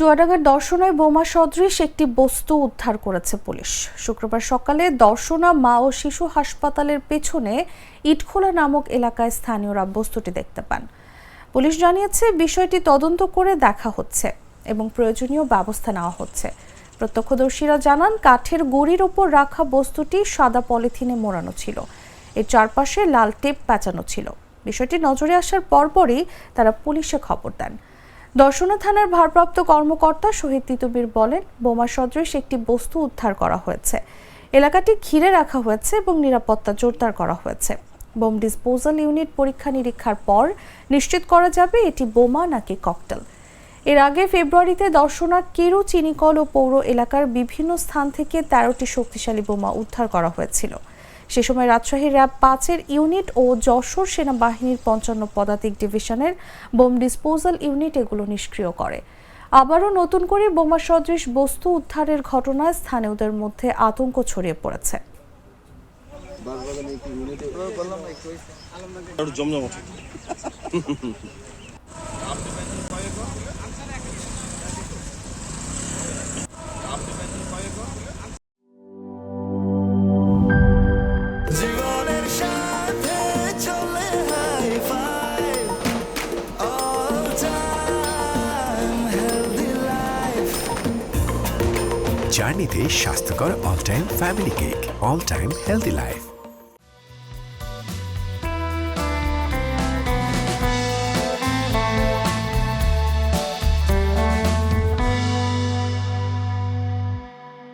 চুয়াডাঙ্গার দর্শনায় বোমা সদৃশ একটি বস্তু উদ্ধার করেছে পুলিশ। শুক্রবার সকালে দর্শনা মা ও শিশু হাসপাতালের পেছনে ইটখোলা নামক এলাকায় স্থানীয়রা বস্তুটি দেখতে পান। পুলিশ জানিয়েছে বিষয়টি তদন্ত করে দেখা হচ্ছে এবং প্রয়োজনীয় ব্যবস্থা নেওয়া হচ্ছে। প্রত্যক্ষদর্শীরা জানান, কাঠের গুঁড়ির ওপর রাখা বস্তুটি সাদা পলিথিনে মোড়ানো ছিল। এর চারপাশে লাল টেপ পেঁচানো ছিল। বিষয়টি নজরে আসার পরপরই তারা পুলিশে খবর দেন। দর্শনা থানার ভারপ্রাপ্ত কর্মকর্তা শহীদ তিতুমীর বলেন, বোমা সদৃশ একটি বস্তু উদ্ধার করা হয়েছে। এলাকাটি ঘিরে রাখা হয়েছে এবং নিরাপত্তা জোরদার করা হয়েছে। বোম ডিসপোজাল ইউনিট পরীক্ষা নিরীক্ষার পর নিশ্চিত করা যাবে এটি বোমা নাকি ককটেল। এর আগে ফেব্রুয়ারিতে দর্শনার কিরু, চিনিকল ও পৌর এলাকার বিভিন্ন স্থান থেকে 13টি শক্তিশালী বোমা উদ্ধার করা হয়েছিল। সে সময় রাজশাহী র্যাব 5-এর ইউনিট ও যশোর সেনাবাহিনীর 55 পদাতিক ডিভিশনের বোম ডিসপোজাল ইউনিট এগুলো নিষ্ক্রিয় করে। আবারও নতুন করে বোমা সদৃশ বস্তু উদ্ধারের ঘটনায় স্থানীয়দের মধ্যে আতঙ্ক ছড়িয়ে পড়েছে। জার্নিতে স্বাস্থ্যকর all time family cake, all time healthy life.